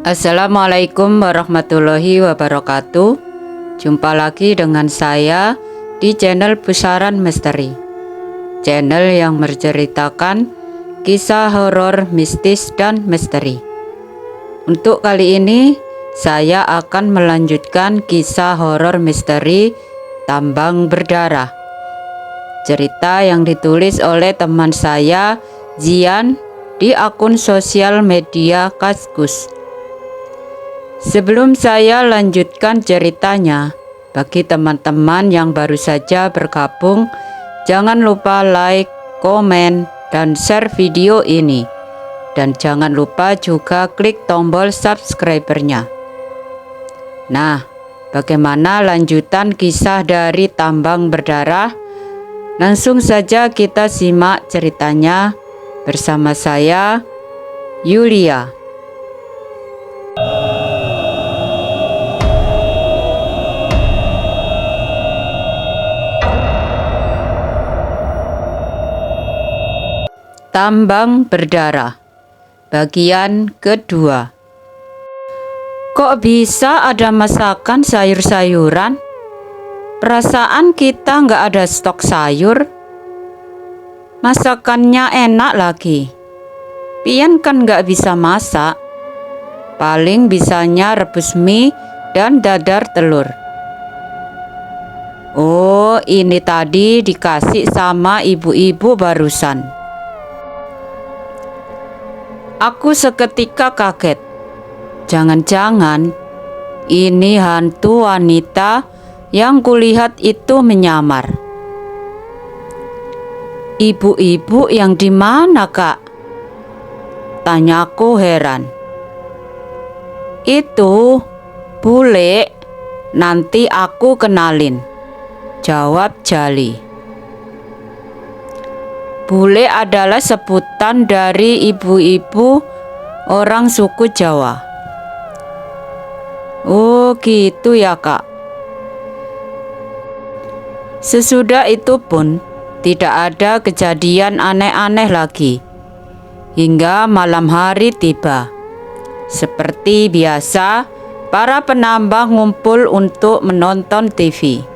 Assalamualaikum warahmatullahi wabarakatuh. Jumpa lagi dengan saya di channel Pusaran Misteri, channel yang menceritakan kisah horor, mistis, dan misteri. Untuk kali ini saya akan melanjutkan kisah horor misteri Tambang Berdarah. Cerita yang ditulis oleh teman saya Zian di akun sosial media Kaskus. Sebelum saya lanjutkan ceritanya, bagi teman-teman yang baru saja bergabung, jangan lupa like, komen, dan share video ini. Dan jangan lupa juga klik tombol subscriber-nya. Nah, bagaimana lanjutan kisah dari Tambang Berdarah? Langsung saja kita simak ceritanya bersama saya, Yulia. Tambang Berdarah, bagian kedua. Kok bisa ada masakan sayur-sayuran? Perasaan kita nggak ada stok sayur. Masakannya enak lagi. Pian kan nggak bisa masak. Paling bisanya rebus mie dan dadar telur. Oh, ini tadi dikasih sama ibu-ibu barusan. Aku seketika kaget. Jangan-jangan ini hantu wanita yang kulihat itu menyamar. Ibu-ibu yang di mana, Kak? Tanyaku heran. Itu bule, nanti aku kenalin, jawab Jali. Bule adalah sebutan dari ibu-ibu orang suku Jawa. Oh gitu ya, Kak. Sesudah itu pun tidak ada kejadian aneh-aneh lagi. Hingga malam hari tiba. Seperti biasa, para penambang ngumpul untuk menonton TV.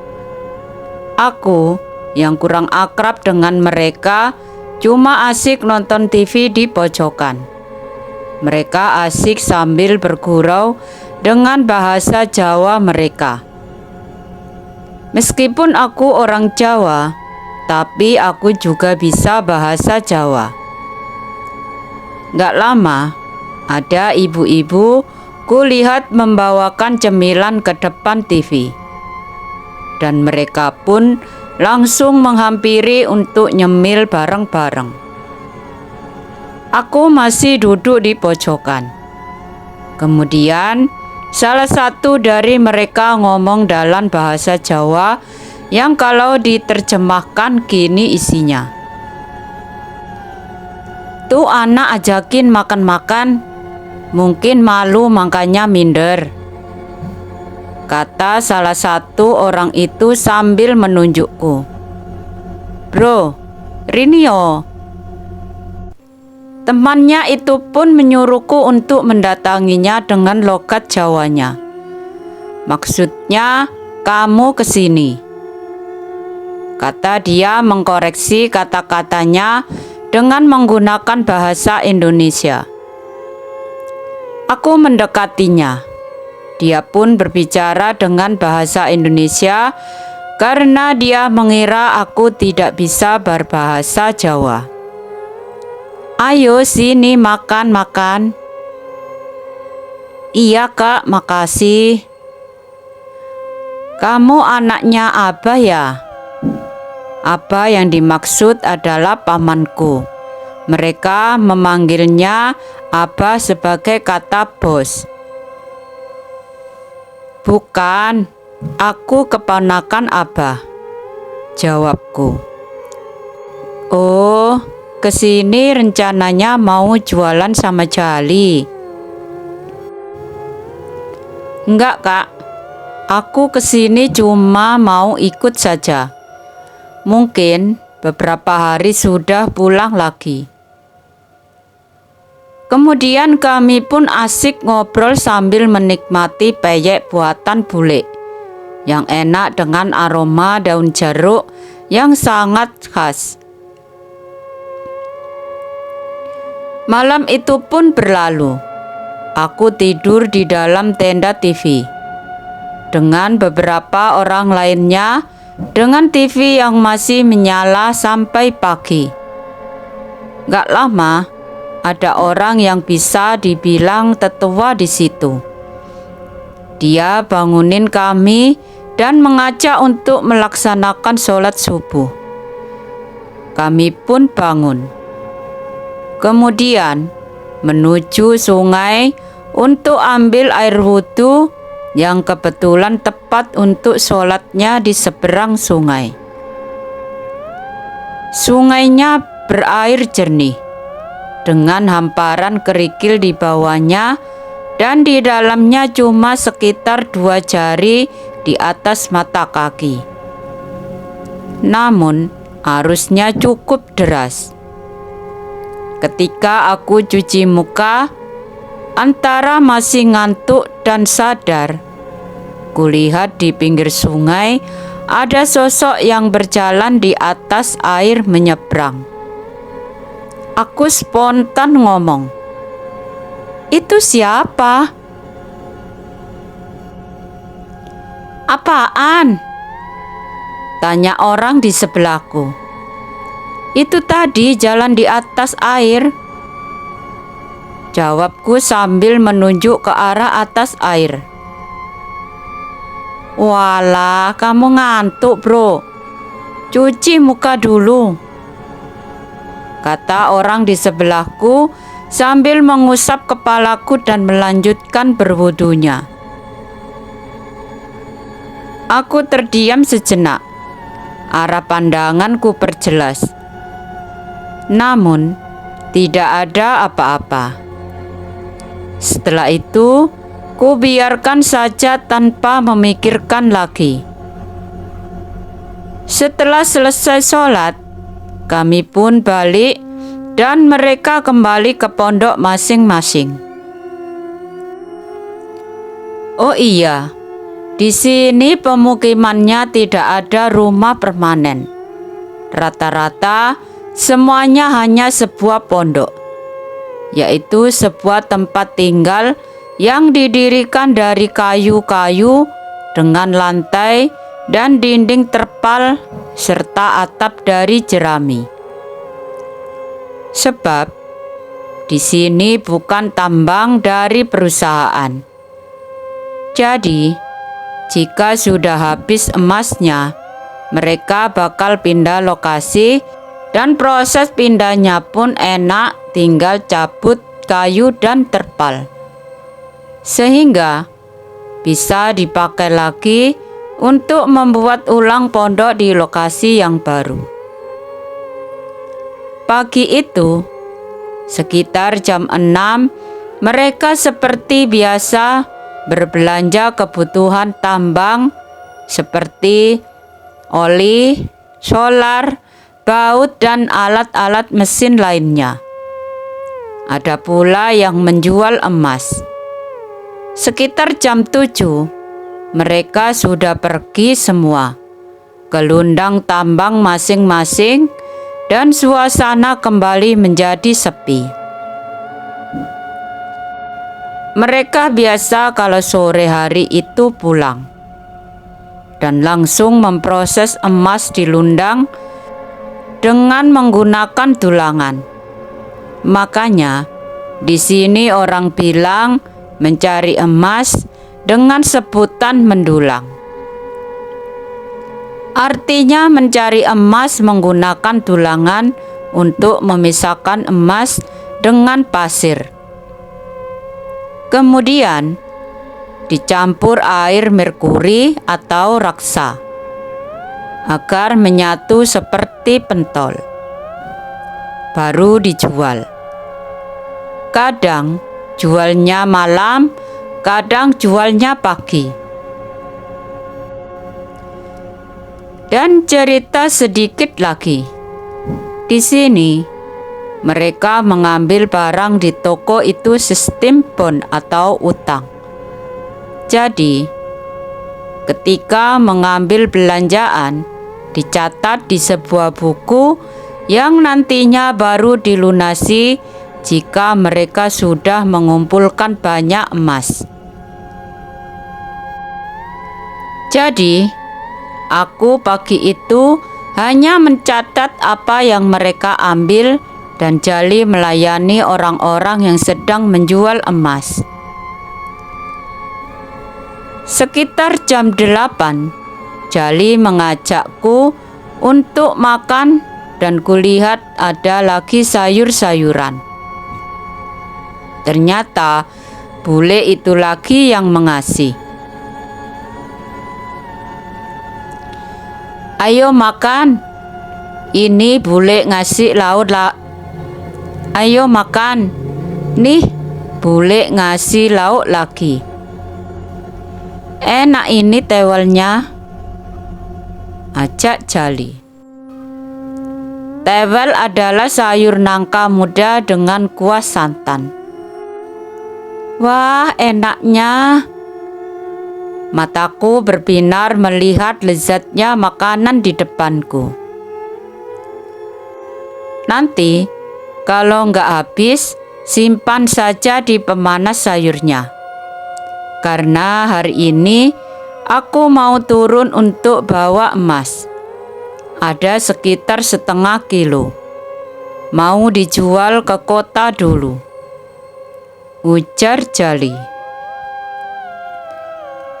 Aku yang kurang akrab dengan mereka cuma asik nonton TV di pojokan. Mereka asik sambil bergurau dengan bahasa Jawa mereka. Meskipun aku orang Jawa, tapi aku juga bisa bahasa Jawa. Gak lama, ada ibu-ibu kulihat membawakan cemilan ke depan TV. Dan mereka pun langsung menghampiri untuk nyemil bareng-bareng. Aku masih duduk di pojokan. Kemudian salah satu dari mereka ngomong dalam bahasa Jawa yang kalau diterjemahkan gini isinya. Tuh anak ajakin makan-makan, mungkin malu makanya minder, kata salah satu orang itu sambil menunjukku. Bro, Rinio. Temannya itu pun menyuruhku untuk mendatanginya dengan logat Jawanya. Maksudnya, kamu kesini. Kata dia mengkoreksi kata-katanya dengan menggunakan bahasa Indonesia. Aku mendekatinya. Dia pun berbicara dengan bahasa Indonesia karena dia mengira aku tidak bisa berbahasa Jawa. Ayo sini makan-makan. Iya Kak, makasih. Kamu anaknya Abah ya? Abah yang dimaksud adalah pamanku. Mereka memanggilnya Abah sebagai kata bos. Bukan, aku keponakan Abah, jawabku. Oh, kesini rencananya mau jualan sama Jali. Enggak, Kak. Aku kesini cuma mau ikut saja. Mungkin beberapa hari sudah pulang lagi. Kemudian kami pun asik ngobrol sambil menikmati peyek buatan bule yang enak dengan aroma daun jeruk yang sangat khas. Malam itu pun berlalu. Aku tidur di dalam tenda TV dengan beberapa orang lainnya dengan TV yang masih menyala sampai pagi. Gak lama, ada orang yang bisa dibilang tetua di situ. Dia bangunin kami dan mengajak untuk melaksanakan sholat subuh. Kami pun bangun. Kemudian menuju sungai untuk ambil air wudhu yang kebetulan tepat untuk sholatnya di seberang sungai. Sungainya berair jernih dengan hamparan kerikil di bawahnya dan di dalamnya cuma sekitar 2 jari di atas mata kaki. Namun arusnya cukup deras. Ketika aku cuci muka, antara masih ngantuk dan sadar, kulihat di pinggir sungai ada sosok yang berjalan di atas air menyeberang. Aku spontan ngomong, "Itu siapa?" "Apaan?" tanya orang di sebelahku. "Itu tadi jalan di atas air," jawabku sambil menunjuk ke arah atas air. "Walah, kamu ngantuk, bro. Cuci muka dulu," kata orang di sebelahku sambil mengusap kepalaku dan melanjutkan berwudunya. Aku terdiam sejenak. Arah pandanganku perjelas. Namun, tidak ada apa-apa. Setelah itu, ku biarkan saja tanpa memikirkan lagi. Setelah selesai sholat, kami pun balik dan mereka kembali ke pondok masing-masing. Oh iya, di sini pemukimannya tidak ada rumah permanen. Rata-rata semuanya hanya sebuah pondok, yaitu sebuah tempat tinggal yang didirikan dari kayu-kayu dengan lantai dan dinding terpal serta atap dari jerami. Sebab di sini bukan tambang dari perusahaan. Jadi, jika sudah habis emasnya, mereka bakal pindah lokasi dan proses pindahnya pun enak, tinggal cabut kayu dan terpal. Sehingga bisa dipakai lagi untuk membuat ulang pondok di lokasi yang baru. Pagi itu, sekitar jam 6, mereka seperti biasa berbelanja kebutuhan tambang seperti oli, solar, baut, dan alat-alat mesin lainnya. Ada pula yang menjual emas. Sekitar jam 7, mereka sudah pergi semua ke lundang tambang masing-masing dan suasana kembali menjadi sepi. Mereka biasa kalau sore hari itu pulang dan langsung memproses emas di lundang dengan menggunakan tulangan. Makanya di sini orang bilang mencari emas dengan sebutan mendulang. Artinya mencari emas menggunakan tulangan untuk memisahkan emas dengan pasir. Kemudian dicampur air merkuri atau raksa agar menyatu seperti pentol. Baru dijual. Kadang jualnya malam, kadang jualnya pagi. Dan cerita sedikit lagi. Di sini mereka mengambil barang di toko itu sistem bon atau utang. Jadi, ketika mengambil belanjaan, dicatat di sebuah buku yang nantinya baru dilunasi jika mereka sudah mengumpulkan banyak emas. Jadi, aku pagi itu hanya mencatat apa yang mereka ambil dan Jali melayani orang-orang yang sedang menjual emas. Sekitar jam 8, Jali mengajakku untuk makan dan kulihat ada lagi sayur-sayuran. Ternyata bule itu lagi yang mengasih. Ayo makan, ini bule ngasih lauk lah. Ayo makan, nih bule ngasih lauk lagi. Enak ini tewelnya, ajak Jali. Tewel adalah sayur nangka muda dengan kuah santan. Wah, enaknya. Mataku berbinar melihat lezatnya makanan di depanku. Nanti, kalau nggak habis, simpan saja di pemanas sayurnya. Karena hari ini aku mau turun untuk bawa emas. Ada sekitar 0,5 kilo. Mau dijual ke kota dulu, ujar Jali.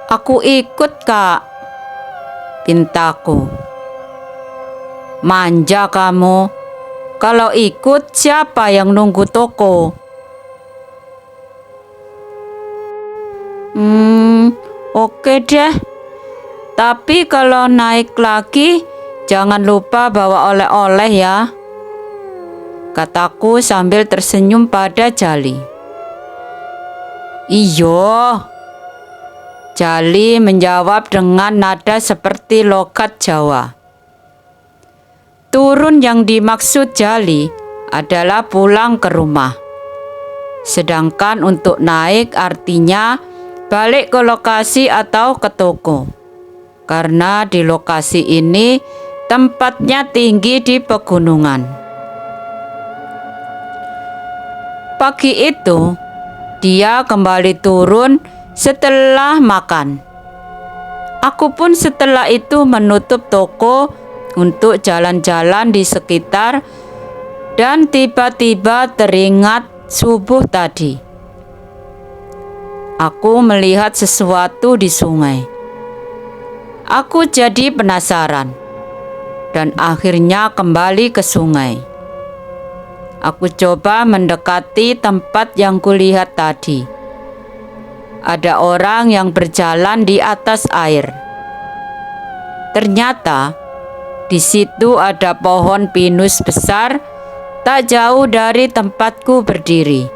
Aku ikut, Kak, pintaku. Manja kamu. Kalau ikut, siapa yang nunggu toko? Oke deh. Tapi kalau naik lagi, jangan lupa bawa oleh-oleh ya, kataku sambil tersenyum pada Jali. Iyo, Jali menjawab dengan nada seperti logat Jawa. Turun yang dimaksud Jali adalah pulang ke rumah. Sedangkan untuk naik artinya balik ke lokasi atau ke toko. Karena di lokasi ini tempatnya tinggi di pegunungan. Pagi itu, dia kembali turun setelah makan. Aku pun setelah itu menutup toko untuk jalan-jalan di sekitar dan tiba-tiba teringat subuh tadi. Aku melihat sesuatu di sungai. Aku jadi penasaran dan akhirnya kembali ke sungai. Aku coba mendekati tempat yang kulihat tadi. Ada orang yang berjalan di atas air. Ternyata di situ ada pohon pinus besar tak jauh dari tempatku berdiri.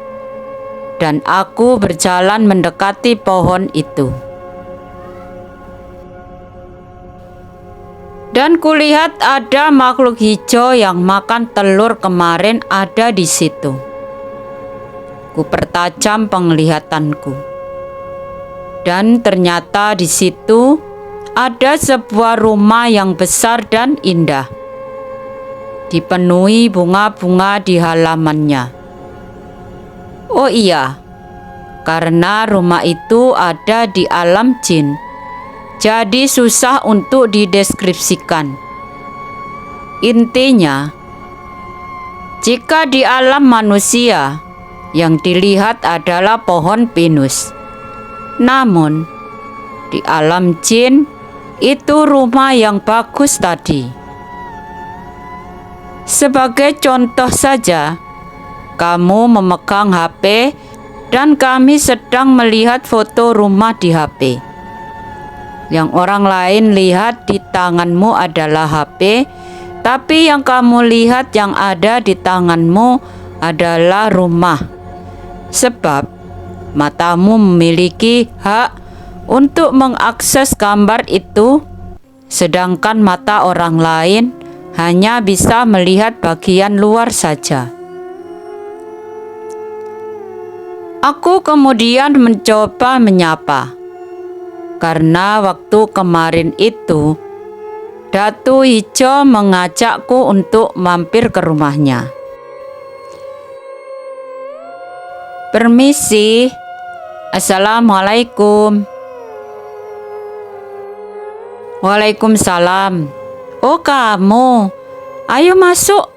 Dan aku berjalan mendekati pohon itu. Dan kulihat ada makhluk hijau yang makan telur kemarin ada di situ. Kupertajam penglihatanku. Dan ternyata di situ ada sebuah rumah yang besar dan indah, dipenuhi bunga-bunga di halamannya. Oh iya, karena rumah itu ada di alam jin, jadi susah untuk dideskripsikan. Intinya, jika di alam manusia, yang dilihat adalah pohon pinus. Namun, di alam jin, itu rumah yang bagus tadi. Sebagai contoh saja, kamu memegang HP dan kami sedang melihat foto rumah di HP. Yang orang lain lihat di tanganmu adalah HP, tapi yang kamu lihat yang ada di tanganmu adalah rumah. Sebab matamu memiliki hak untuk mengakses gambar itu, sedangkan mata orang lain hanya bisa melihat bagian luar saja. Aku kemudian mencoba menyapa, karena waktu kemarin itu Datu Ijo mengajakku untuk mampir ke rumahnya. Permisi, Assalamualaikum. Waalaikumsalam. Oh kamu, ayo masuk.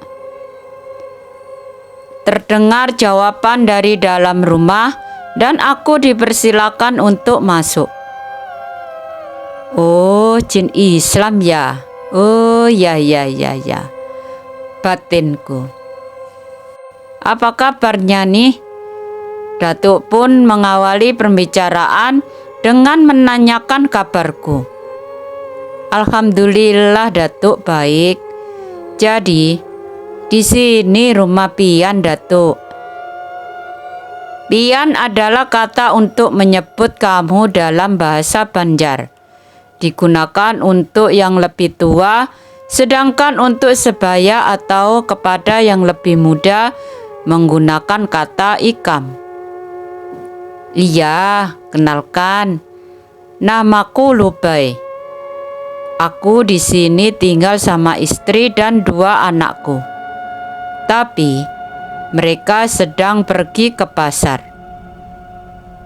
Terdengar jawaban dari dalam rumah dan aku dipersilakan untuk masuk. Oh, jin Islam ya. Oh, ya. Batinku. Apa kabarnya nih? Datuk pun mengawali pembicaraan dengan menanyakan kabarku. Alhamdulillah Datuk baik. Jadi, di sini rumah Pian, Datuk. Pian adalah kata untuk menyebut kamu dalam bahasa Banjar. Digunakan untuk yang lebih tua, sedangkan untuk sebaya atau kepada yang lebih muda menggunakan kata ikam. Iya, kenalkan. Namaku Lubai. Aku di sini tinggal sama istri dan 2 anakku. Tapi mereka sedang pergi ke pasar.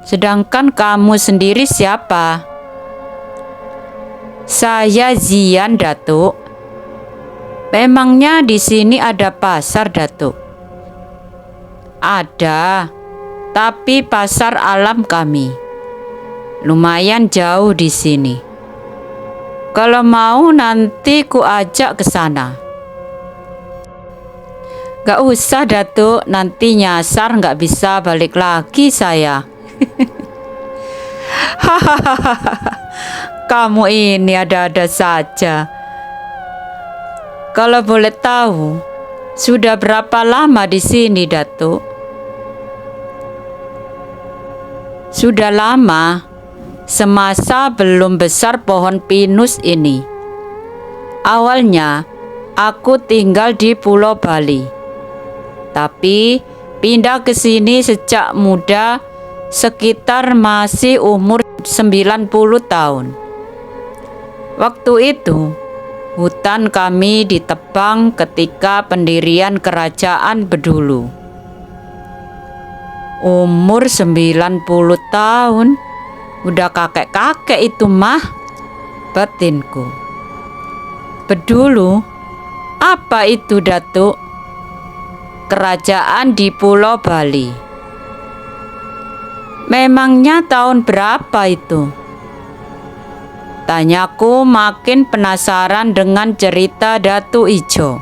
Sedangkan kamu sendiri siapa? Saya Zian, Datuk. Memangnya di sini ada pasar, Datuk? Ada, tapi pasar alam kami. Lumayan jauh di sini. Kalau mau nanti ku ajak ke sana. Gak usah Datuk, nanti nyasar gak bisa balik lagi saya. Hahaha, kamu ini ada-ada saja. Kalau boleh tahu, sudah berapa lama di sini, Datuk? Sudah lama, semasa belum besar pohon pinus ini. Awalnya, aku tinggal di Pulau Bali. Tapi pindah ke sini sejak muda, sekitar masih umur 90 tahun. Waktu itu, hutan kami ditebang ketika pendirian kerajaan Bedulu. Umur 90 tahun, udah kakek-kakek itu mah, batinku. Bedulu, apa itu Datuk? Kerajaan di Pulau Bali. Memangnya tahun berapa itu? Tanyaku makin penasaran dengan cerita Datu Ijo.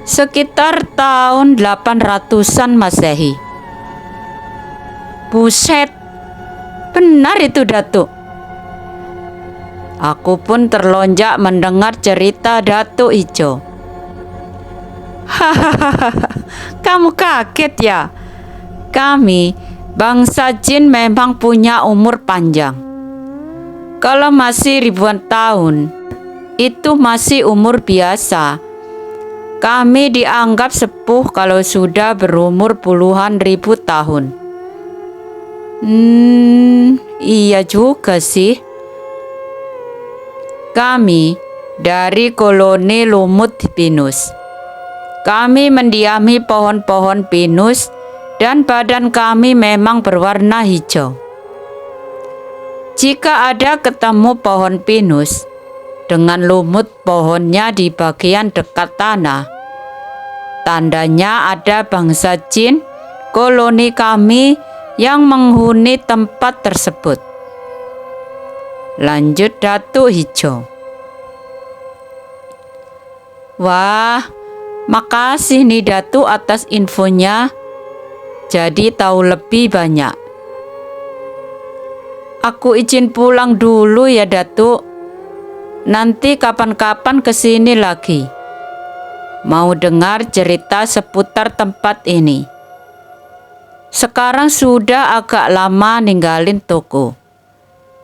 Sekitar tahun 800-an Masehi. Buset, benar itu Datuk. Aku pun terlonjak mendengar cerita Datu Ijo. Hahaha, kamu kaget ya? Kami, bangsa jin memang punya umur panjang. Kalau masih ribuan tahun, itu masih umur biasa. Kami dianggap sepuh kalau sudah berumur puluhan ribu tahun. Iya juga sih. Kami dari koloni lumut pinus. Kami mendiami pohon-pohon pinus dan badan kami memang berwarna hijau. Jika ada ketemu pohon pinus dengan lumut pohonnya di bagian dekat tanah, tandanya ada bangsa jin koloni kami yang menghuni tempat tersebut. Lanjut Datu Ijo. Wah, makasih nih Datu atas infonya. Jadi tahu lebih banyak. Aku izin pulang dulu ya Datu. Nanti kapan-kapan kesini lagi. Mau dengar cerita seputar tempat ini. Sekarang sudah agak lama ninggalin toko.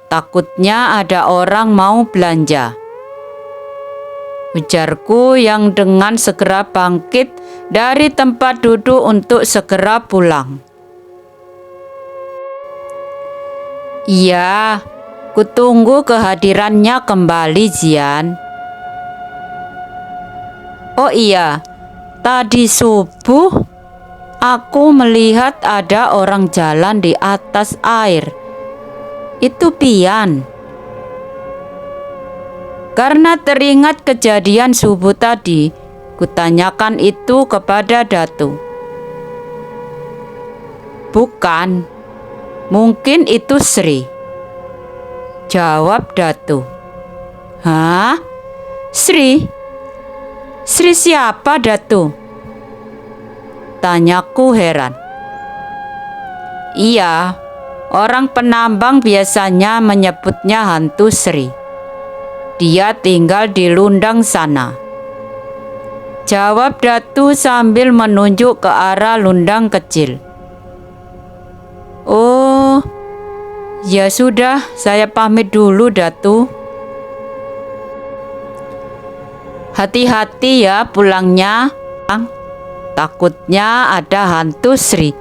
Takutnya ada orang mau belanja. ujarku yang dengan segera bangkit dari tempat duduk untuk segera pulang. Iya, kutunggu kehadirannya kembali, Jian. Oh iya, tadi subuh aku melihat ada orang jalan di atas air. Itu Pian. Karena teringat kejadian subuh tadi, kutanyakan itu kepada Datu. Bukan, mungkin itu Sri, jawab Datu. Hah? Sri? Sri siapa, Datu? Tanyaku heran. Iya, orang penambang biasanya menyebutnya hantu Sri. Dia tinggal di Lundang sana, jawab Datu sambil menunjuk ke arah Lundang kecil. Oh, ya sudah, saya pamit dulu, Datu. Hati-hati ya pulangnya. Takutnya ada hantu Sri.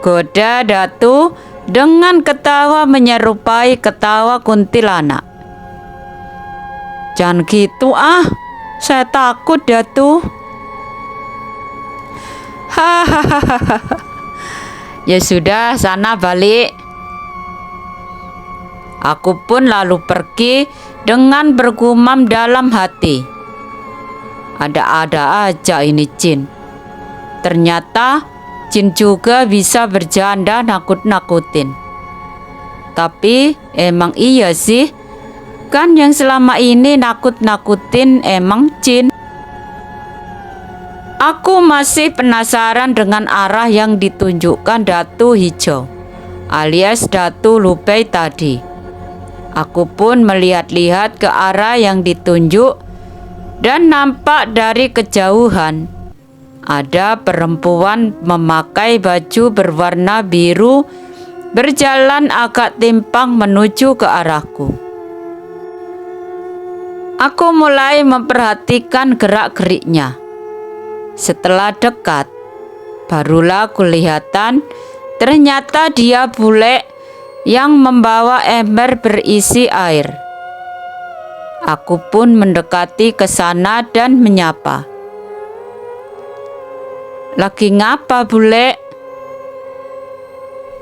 Goda Datu dengan ketawa menyerupai ketawa kuntilanak. Jangan gitu saya takut, Datu. Hahaha. Ya sudah, sana balik. Aku pun lalu pergi dengan bergumam dalam hati. Ada-ada aja ini jin. Ternyata jin juga bisa berjanda nakut-nakutin. Tapi emang iya sih, kan yang selama ini nakut-nakutin emang jin. Aku masih penasaran dengan arah yang ditunjukkan Datu Hijau alias Datu Lubei tadi. Aku pun melihat-lihat ke arah yang ditunjuk dan nampak dari kejauhan ada perempuan memakai baju berwarna biru berjalan agak timpang menuju ke arahku. Aku mulai memperhatikan gerak-geriknya. Setelah dekat, barulah kelihatan ternyata dia bule yang membawa ember berisi air. Aku pun mendekati ke sana dan menyapa. Lagi ngapa, bule?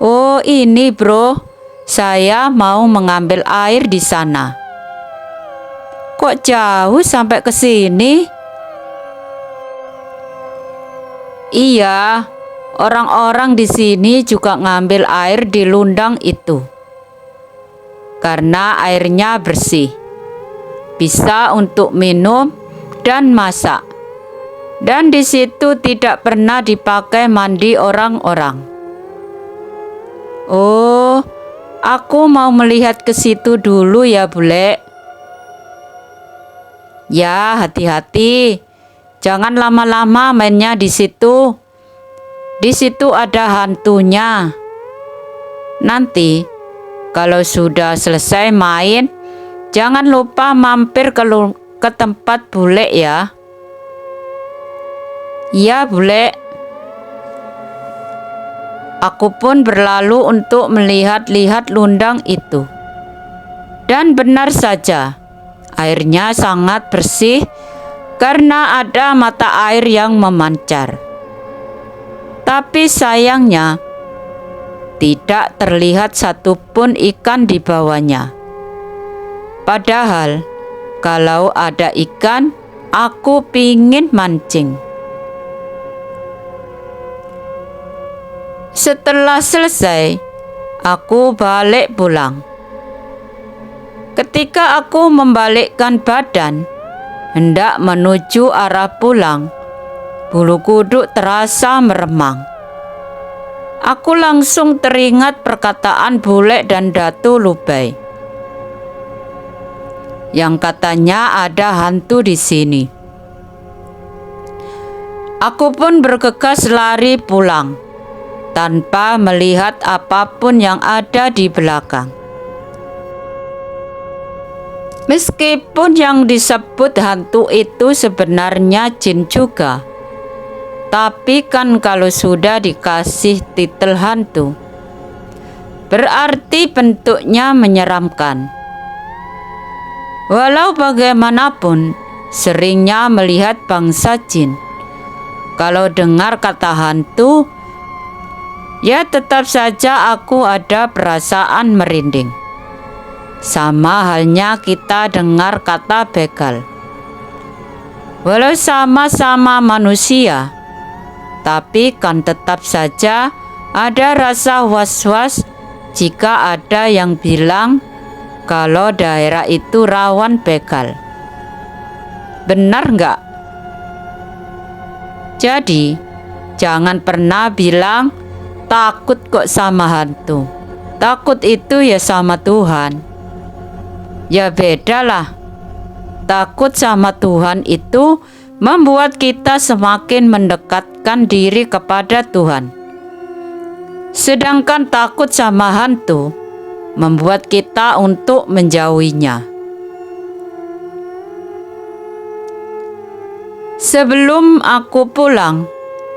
Oh, ini bro, saya mau mengambil air di sana. Kok jauh sampai ke sini? Iya, orang-orang di sini juga ngambil air di Lundang itu. Karena airnya bersih, bisa untuk minum dan masak. Dan di situ tidak pernah dipakai mandi orang-orang. Oh, aku mau melihat ke situ dulu ya, bule. Ya, hati-hati. Jangan lama-lama mainnya di situ. Di situ ada hantunya. Nanti kalau sudah selesai main, jangan lupa mampir ke tempat bule ya. Iya, bule. Aku pun berlalu untuk melihat-lihat Lundang itu. Dan benar saja, airnya sangat bersih karena ada mata air yang memancar. Tapi sayangnya, tidak terlihat satupun ikan di bawahnya. Padahal, kalau ada ikan, aku pingin mancing. Setelah selesai, aku balik pulang. Ketika aku membalikkan badan, hendak menuju arah pulang, bulu kuduk terasa meremang. Aku langsung teringat perkataan bule dan Datu Lubei yang katanya ada hantu di sini. Aku pun bergegas lari pulang tanpa melihat apapun yang ada di belakang. Meskipun yang disebut hantu itu sebenarnya jin juga, tapi kan kalau sudah dikasih titel hantu, berarti bentuknya menyeramkan. Walau bagaimanapun, seringnya melihat bangsa jin, kalau dengar kata hantu, ya tetap saja aku ada perasaan merinding. Sama halnya kita dengar kata begal. Walau sama-sama manusia, tapi kan tetap saja ada rasa was-was jika ada yang bilang kalau daerah itu rawan begal. Benar nggak? Jadi, jangan pernah bilang takut kok sama hantu. Takut itu ya sama Tuhan. Ya bedalah. Takut sama Tuhan itu membuat kita semakin mendekatkan diri kepada Tuhan. Sedangkan takut sama hantu membuat kita untuk menjauhinya. Sebelum aku pulang,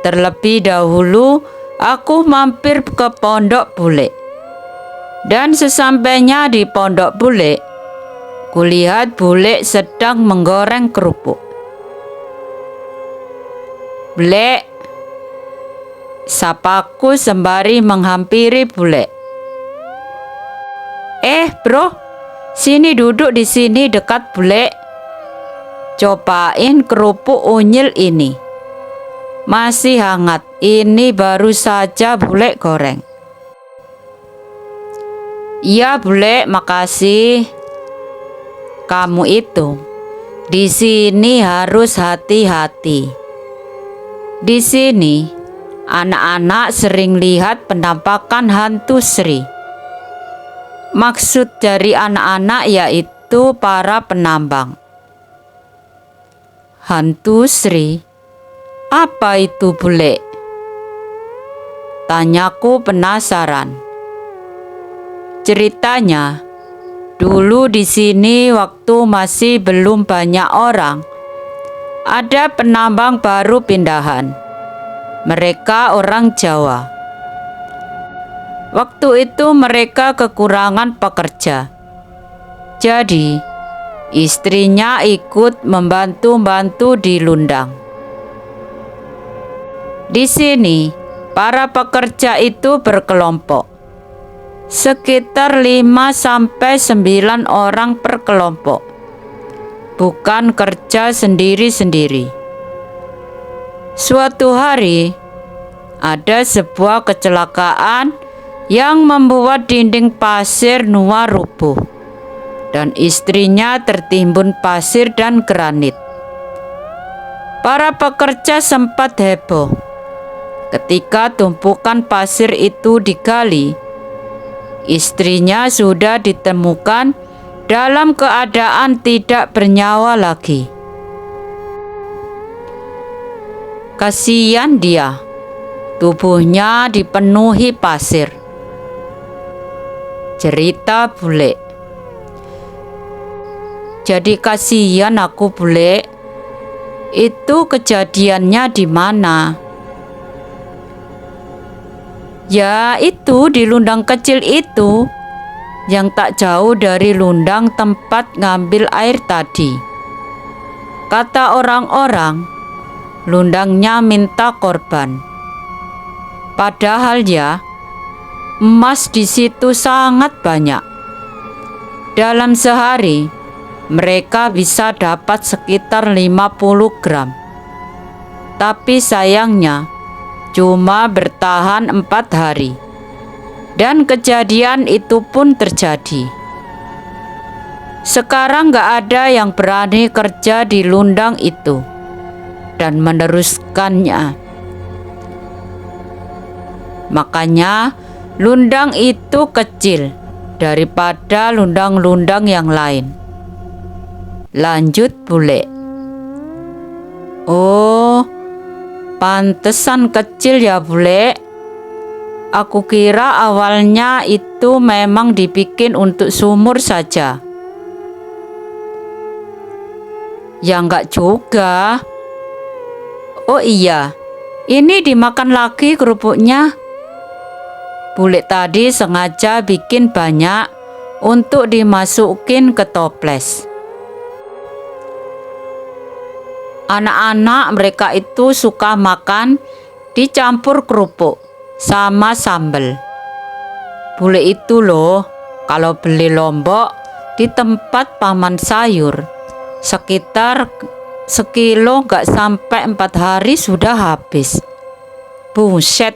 terlebih dahulu aku mampir ke Pondok Bule. Dan sesampainya di Pondok Bule, kulihat bule sedang menggoreng kerupuk. "Bule," sapaku sembari menghampiri bule. Bro, sini duduk di sini dekat bule. Cobain kerupuk unyil ini. Masih hangat, ini baru saja bule goreng." "Iya bule, makasih." "Kamu itu di sini harus hati-hati. Di sini anak-anak sering lihat penampakan hantu Sri." Maksud dari anak-anak yaitu para penambang. "Hantu Sri? Apa itu bule?" tanyaku penasaran. Ceritanya, dulu di sini waktu masih belum banyak orang, ada penambang baru pindahan. Mereka orang Jawa. Waktu itu mereka kekurangan pekerja. Jadi, istrinya ikut membantu-bantu di Lundang. Di sini, para pekerja itu berkelompok. Sekitar 5-9 orang per kelompok. Bukan kerja sendiri-sendiri. Suatu hari, ada sebuah kecelakaan yang membuat dinding pasir Nuwa rubuh dan istrinya tertimbun pasir dan granit. Para pekerja sempat heboh ketika tumpukan pasir itu digali. Istrinya sudah ditemukan dalam keadaan tidak bernyawa lagi. Kasihan dia, tubuhnya dipenuhi pasir. Cerita bule. Jadi kasihan aku bule. Itu kejadiannya di mana? Ya itu di Lundang kecil itu, yang tak jauh dari Lundang tempat ngambil air tadi. Kata orang-orang, Lundangnya minta korban. Padahal ya, emas di situ sangat banyak. Dalam sehari, mereka bisa dapat sekitar 50 gram. Tapi sayangnya, cuma bertahan 4 hari. Dan kejadian itu pun terjadi. Sekarang gak ada yang berani kerja di Lundang itu dan meneruskannya. Makanya Lundang itu kecil daripada lundang-lundang yang lain. Lanjut bule. Oh, pantesan kecil ya bule. Aku kira awalnya itu memang dibikin untuk sumur saja. Ya enggak juga. Oh iya, ini dimakan lagi kerupuknya. Bule tadi sengaja bikin banyak untuk dimasukin ke toples. Anak-anak mereka itu suka makan dicampur kerupuk sama sambal. Bule itu loh, kalau beli lombok di tempat paman sayur, sekitar sekilo gak sampai 4 hari sudah habis. Buset,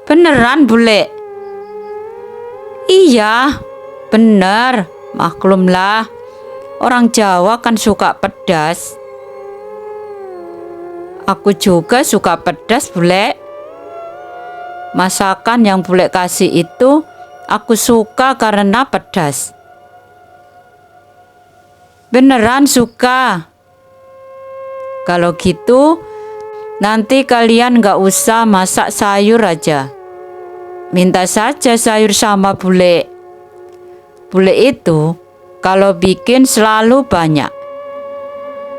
beneran bule? Iya, bener, maklumlah. Orang Jawa kan suka pedas. Aku juga suka pedas bule. Masakan yang bule kasih itu aku suka karena pedas. Beneran suka. Kalau gitu nanti kalian gak usah masak sayur aja. Minta saja sayur sama bule. Bule itu kalau bikin selalu banyak.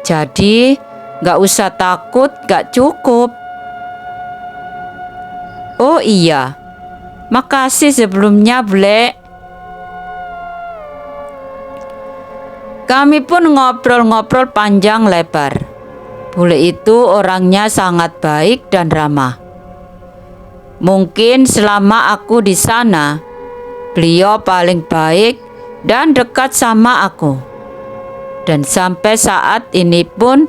Jadi gak usah takut gak cukup. Oh iya, makasih sebelumnya bule. Kami pun ngobrol-ngobrol panjang lebar. Bule itu orangnya sangat baik dan ramah. Mungkin selama aku di sana, beliau paling baik dan dekat sama aku. Dan sampai saat ini pun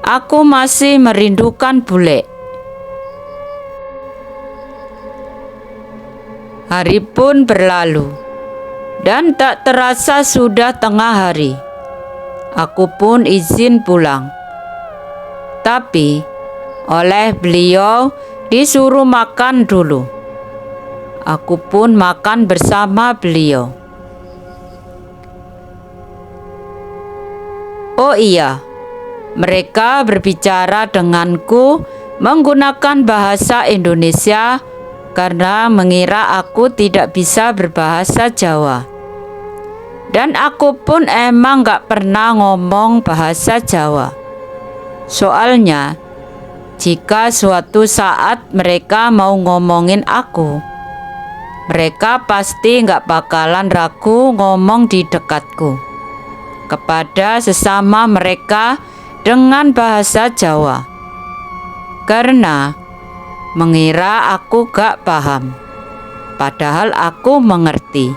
aku masih merindukan bule. Hari pun berlalu dan tak terasa sudah tengah hari. Aku pun izin pulang. Tapi oleh beliau disuruh makan dulu. Aku pun makan bersama beliau. Oh iya, mereka berbicara denganku menggunakan bahasa Indonesia karena mengira aku tidak bisa berbahasa Jawa. Dan aku pun emang gak pernah ngomong bahasa Jawa. Soalnya, jika suatu saat mereka mau ngomongin aku, mereka pasti gak bakalan ragu ngomong di dekatku kepada sesama mereka dengan bahasa Jawa. Karena mengira aku gak paham, padahal aku mengerti.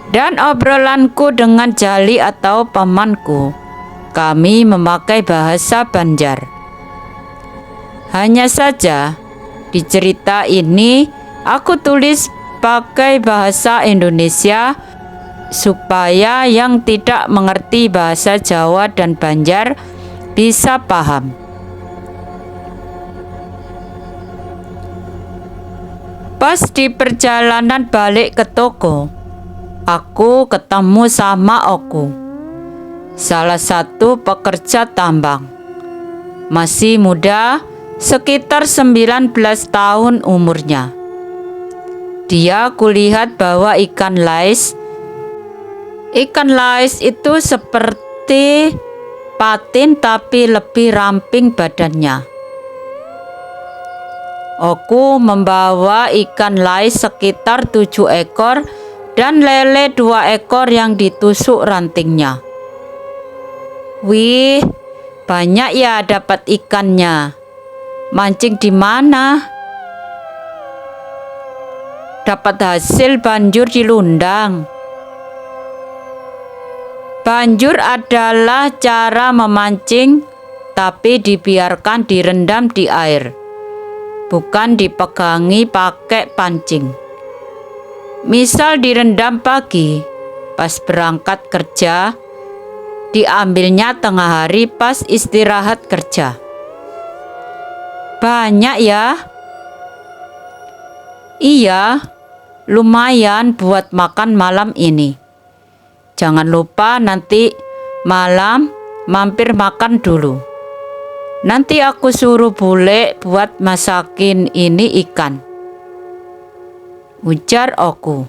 Dan obrolanku dengan Jali atau pamanku, kami memakai bahasa Banjar. Hanya saja di cerita ini aku tulis pakai bahasa Indonesia supaya yang tidak mengerti bahasa Jawa dan Banjar bisa paham. Pas di perjalanan balik ke toko, aku ketemu sama Oku, salah satu pekerja tambang. Masih muda, sekitar 19 tahun umurnya. Dia kulihat bawa ikan lais. Ikan lais itu seperti patin tapi lebih ramping badannya. Oku membawa ikan lais sekitar 7 ekor dan lele 2 ekor yang ditusuk rantingnya. Wih, banyak ya dapat ikannya. Mancing di mana? Dapat hasil banjur dilundang. Banjur adalah cara memancing, tapi dibiarkan direndam di air, bukan dipegangi pakai pancing. Misal direndam pagi, pas berangkat kerja, diambilnya tengah hari pas istirahat kerja. Banyak ya? Iya, lumayan buat makan malam ini. Jangan lupa nanti malam mampir makan dulu. Nanti aku suruh bule buat masakin ini ikan, ujar Oku.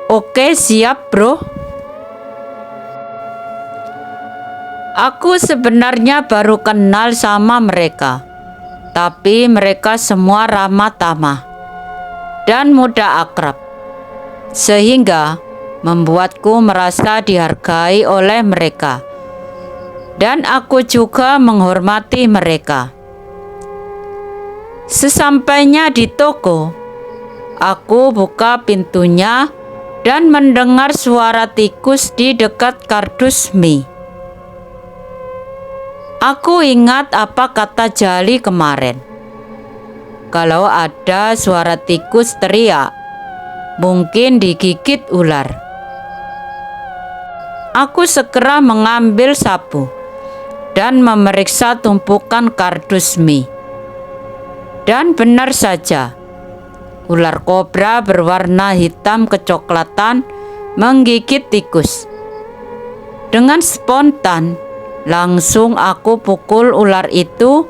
Oke, siap bro. Aku sebenarnya baru kenal sama mereka, tapi mereka semua ramah tamah dan mudah akrab, sehingga membuatku merasa dihargai oleh mereka, dan aku juga menghormati mereka. Sesampainya di toko, aku buka pintunya dan mendengar suara tikus di dekat kardus mie. Aku ingat apa kata Jali kemarin. Kalau ada suara tikus teriak, mungkin digigit ular. Aku segera mengambil sapu dan memeriksa tumpukan kardus mie. Dan benar saja, ular kobra berwarna hitam kecoklatan menggigit tikus. Dengan spontan, langsung aku pukul ular itu,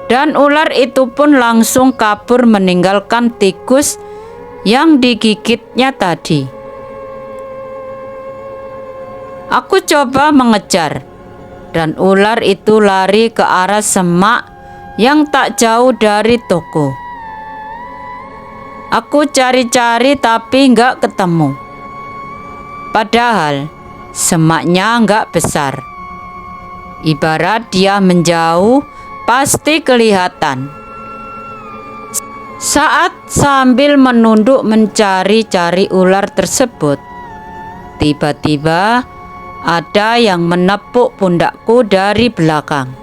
dan ular itu pun langsung kabur meninggalkan tikus yang digigitnya tadi. Aku coba mengejar, dan ular itu lari ke arah semak yang tak jauh dari toko. Aku cari-cari tapi nggak ketemu. Padahal semaknya nggak besar. Ibarat dia menjauh, pasti kelihatan. Saat sambil menunduk mencari-cari ular tersebut, tiba-tiba ada yang menepuk pundakku dari belakang.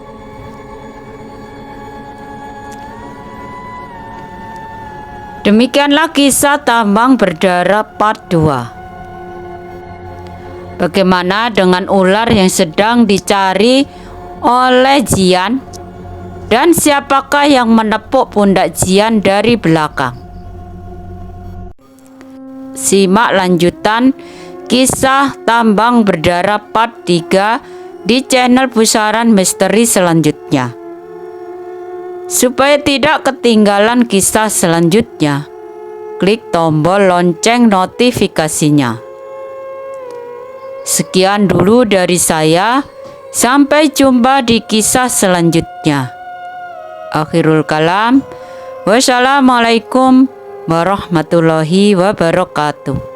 Demikianlah kisah tambang berdarah part 2. Bagaimana dengan ular yang sedang dicari oleh Jian? Dan siapakah yang menepuk pundak Jian dari belakang? Simak lanjutan kisah tambang berdarah part 3 di channel Pusaran Misteri selanjutnya. Supaya tidak ketinggalan kisah selanjutnya, klik tombol lonceng notifikasinya. Sekian dulu dari saya, sampai jumpa di kisah selanjutnya. Akhirul kalam, wassalamualaikum warahmatullahi wabarakatuh.